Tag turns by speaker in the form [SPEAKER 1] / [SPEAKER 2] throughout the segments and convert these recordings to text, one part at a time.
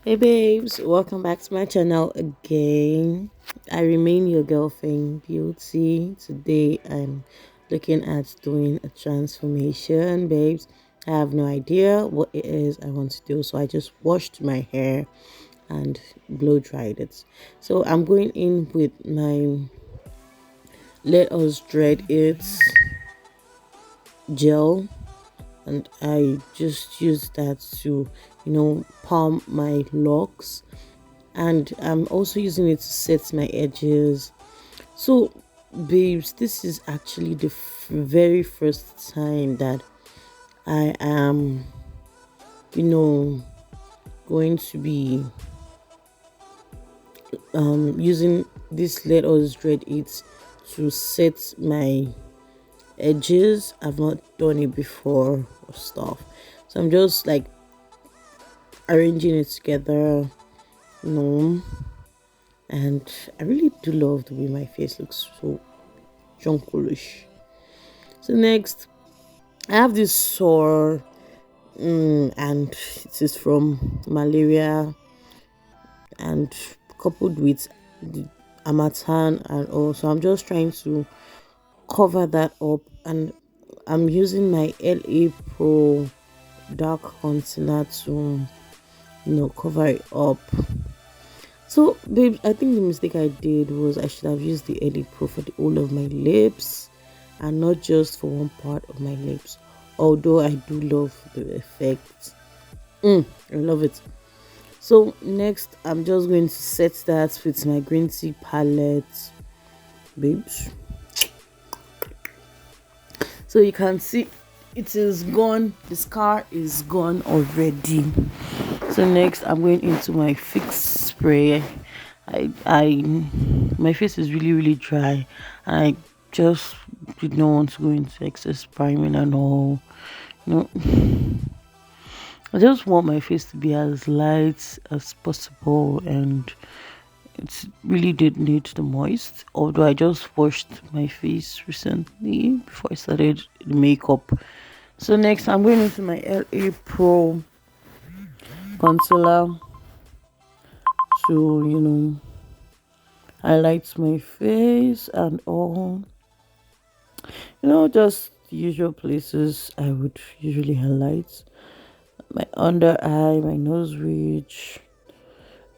[SPEAKER 1] Hey babes, welcome back to my channel again. I remain your girlfriend Beauty. Today I'm looking at doing a transformation, babes. I have no idea what it is I want to do, so I just washed my hair and blow dried it. So I'm going in with my Let Us Dread It gel, and I just use that to, palm my locks, and I'm also using it to set my edges. So, babes, this is actually the very first time that I am, you know, going to be using this Let Us Dread It to set my edges. I've not done it before or stuff. So I'm just like arranging it together, you know, and I really do love the way my face looks so junglish. So next, I have this sore, and it is from malaria, and coupled with the amatan, and also I'm just trying to cover that up, and I'm using my LA Pro dark concealer to cover it up. So, babe, I think the mistake I did was I should have used the LA Pro for the whole of my lips and not just for one part of my lips. Although I do love the effect. I love it. So next, I'm just going to set that with my green tea palette, babes. So you can see it is gone. The scar is gone already. So next, I'm going into my fix spray. I my face is really dry, and I just did not want to go into excess priming and all. You know, I just want my face to be as light as possible, and it really did need the moist. Although I just washed my face recently before I started the makeup. So next, I'm going into my LA Pro concealer to highlight my face and all. Just the usual places I would usually highlight: my under eye, my nose ridge.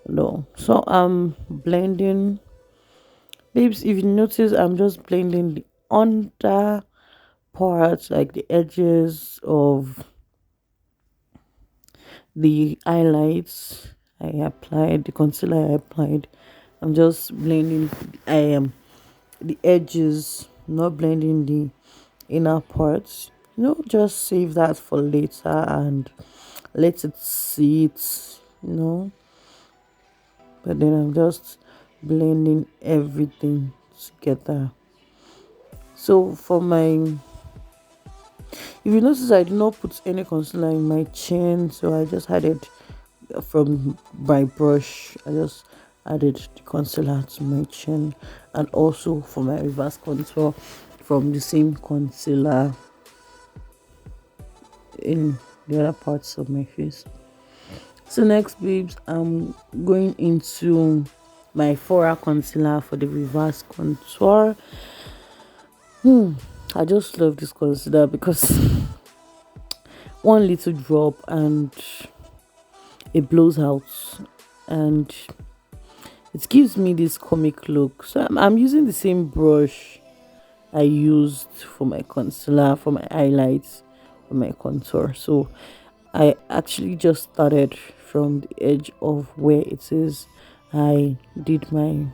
[SPEAKER 1] No, so I'm blending, babes. If you notice, I'm just blending the under parts, like the edges of the highlights I applied, the concealer I applied. I'm just blending. I am the edges, not blending the inner parts. Just save that for later and let it sit. But then I'm just blending everything together. So for my, if you notice, I did not put any concealer in my chin, so I just added from my brush. I just added the concealer to my chin, and also for my reverse contour from the same concealer in the other parts of my face. So next, babes, I'm going into my Fora concealer for the reverse contour. I just love this concealer because one little drop and it blows out, and it gives me this comic look. So I'm using the same brush I used for my concealer, for my highlights, for my contour. So I actually just started from the edge of where it is I did my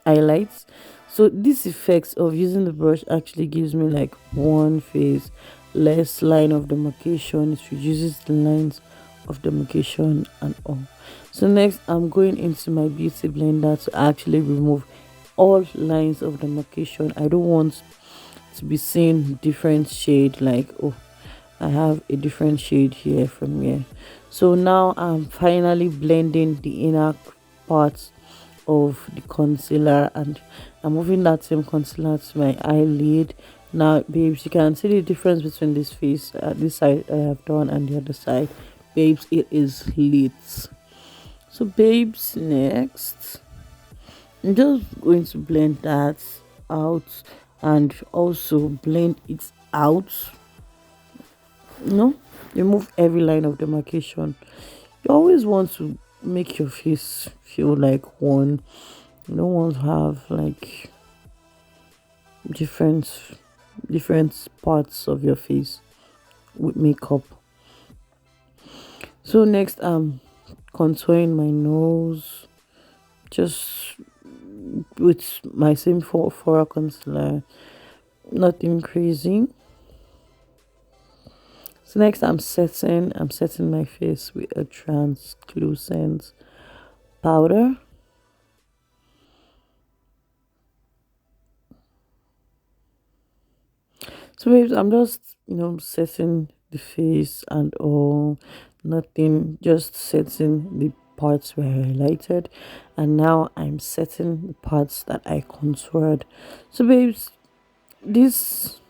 [SPEAKER 1] highlights. So this effect of using the brush actually gives me like one face, less line of demarcation. It reduces the lines of demarcation and all. So next, I'm going into my beauty blender to actually remove all lines of demarcation. I don't want to be seeing different shade, like, oh, I have a different shade here from here. So now I'm finally blending the inner parts of the concealer, and I'm moving that same concealer to my eyelid. Now babes, you can see the difference between this face, this side I have done and the other side. Babes, it is lit. So babes, next I'm just going to blend that out and also blend it out. Remove every line of demarcation. You always want to make your face feel like one. You don't want to have like different different parts of your face with makeup. So next I'm contouring my nose just with my same for concealer, nothing crazy. So next I'm setting my face with a translucent powder. So babes, I'm just setting the face and all, nothing, just setting the parts where I highlighted, and now I'm setting the parts that I contoured. So babes, this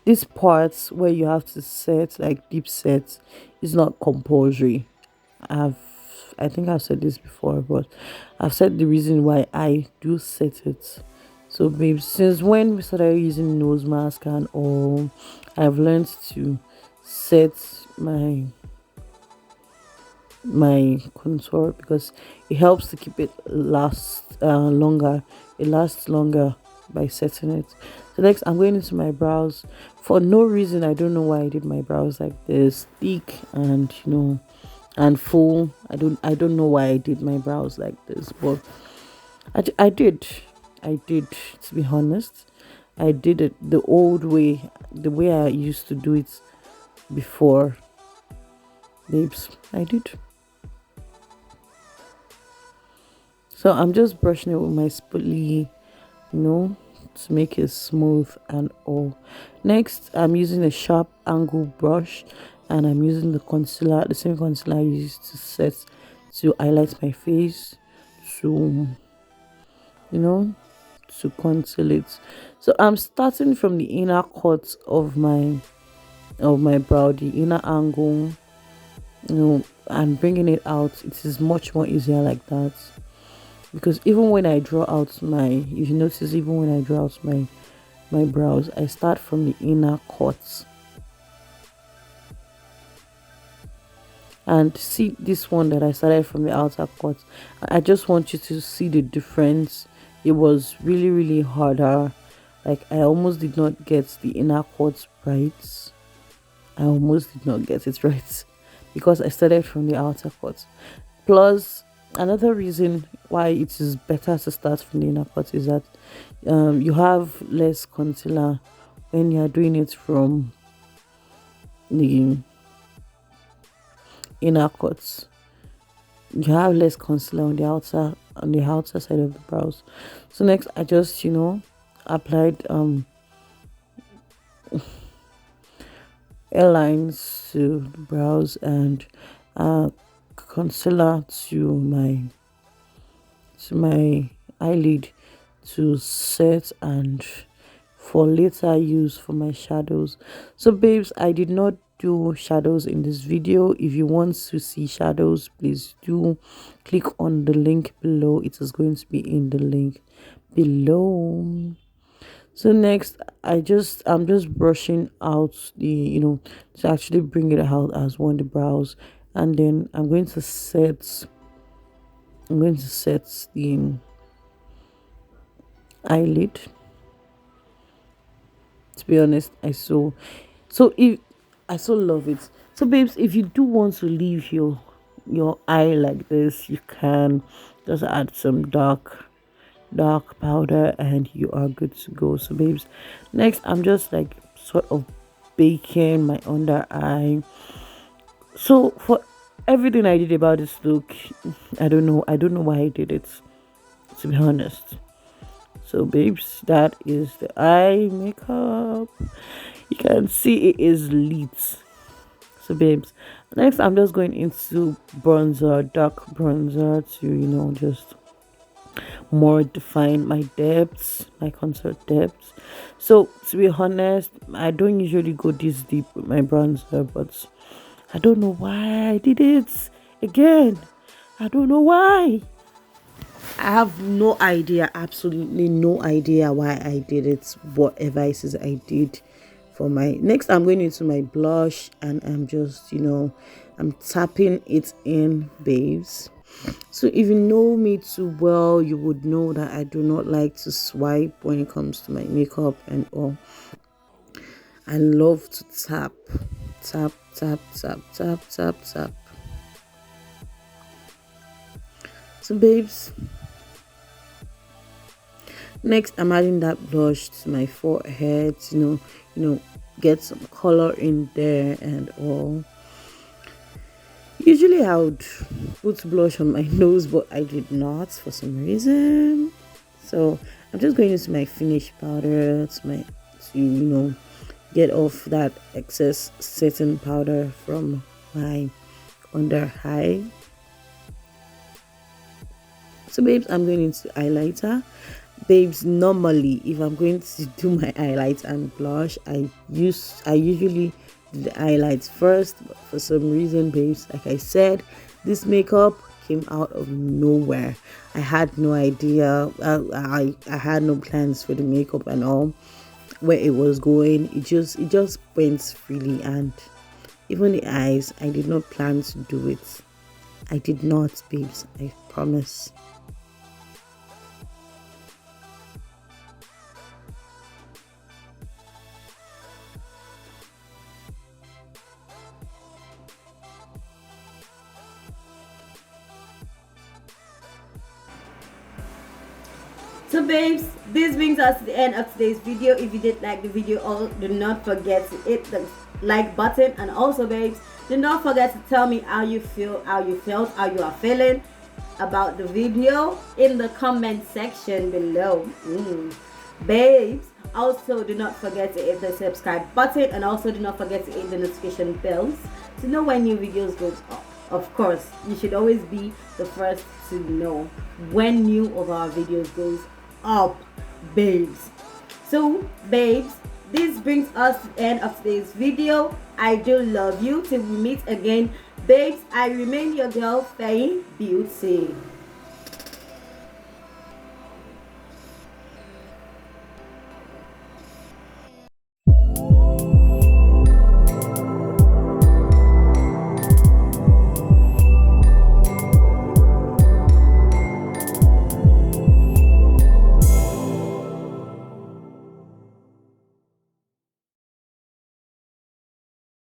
[SPEAKER 1] these parts where you have to set like deep sets is not compulsory. I've I think I've said this before, but I've said the reason why I do set it. So babe, since when we started using nose mask and all, I've learned to set my contour because it helps to keep it longer. It lasts longer by setting it. So next I'm going into my brows. For no reason, I don't know why I did my brows like this, thick and and full. I don't know why I did my brows like this, but I did, to be honest. I did it the old way, the way I used to do it before, babes. I did. So I'm just brushing it with my spoolie, you know, to make it smooth and all. Next, I'm using a sharp angle brush and I'm using the same concealer I used to highlight my face, to you know to conceal it. So I'm starting from the inner cut of my brow, the inner angle, and bringing it out. It is much more easier like that, because even when I draw out if you notice, even when I draw out my brows, I start from the inner cut. And see this one that I started from the outer cut, I just want you to see the difference. It was really really harder. Like, I almost did not get the inner cut right. I almost did not get it right because I started from the outer cut. Plus, another reason why it is better to start from the inner cut is that you have less concealer when you are doing it from the inner cuts. You have less concealer on the outer side of the brows. So next I just applied airlines to the brows and concealer to my eyelid to set and for later use for my shadows. So babes, I did not do shadows in this video. If you want to see shadows, please do click on the link below. It is going to be in the link below. So next I'm just brushing out to actually bring it out as one, the brows, and then I'm going to set the eyelid. To be honest, if I so love it. So babes, if you do want to leave your eye like this, you can just add some dark powder and you are good to go. So babes, next I'm just like sort of baking my under eye. So for everything I did about this look, I don't know why I did it, to be honest. So babes, that is the eye makeup. You can see it is lit. So babes, next I'm just going into bronzer, dark bronzer, to just more define my depths, my contour depths. So to be honest, I don't usually go this deep with my bronzer, but I don't know why I did it again. I don't know why. I have no idea, absolutely no idea why I did it. Whatever it is I did for my next, I'm going into my blush and I'm just, I'm tapping it in, babes. So if you know me too well, you would know that I do not like to swipe when it comes to my makeup and all. I love to tap, tap, tap, tap, tap, tap, tap. So babes, next I'm adding that blush to my forehead, get some color in there and all. Usually I would put blush on my nose, but I did not for some reason. So I'm just going into my finish powder to get off that excess setting powder from my under eye. So babes, I'm going into highlighter. Babes, normally if I'm going to do my highlights and blush, I usually do the highlights first, but for some reason, babes, like I said, this makeup came out of nowhere. I had no idea. I had no plans for the makeup and all, where it was going. It just went freely, and even the eyes, I did not plan to do it. I did not, babes, I promise. So babes, this brings us to the end of today's video. If you did like the video, do not forget to hit the like button, and also babes, do not forget to tell me how you feel, how you felt, how you are feeling about the video in the comment section below. Babes, also do not forget to hit the subscribe button, and also do not forget to hit the notification bells to know when new videos goes up. Of course, you should always be the first to know when new of our videos goes up, babes. So babes, this brings us to the end of today's video. I do love you. Till we meet again, babes, I remain your girl, Fehinbeauty.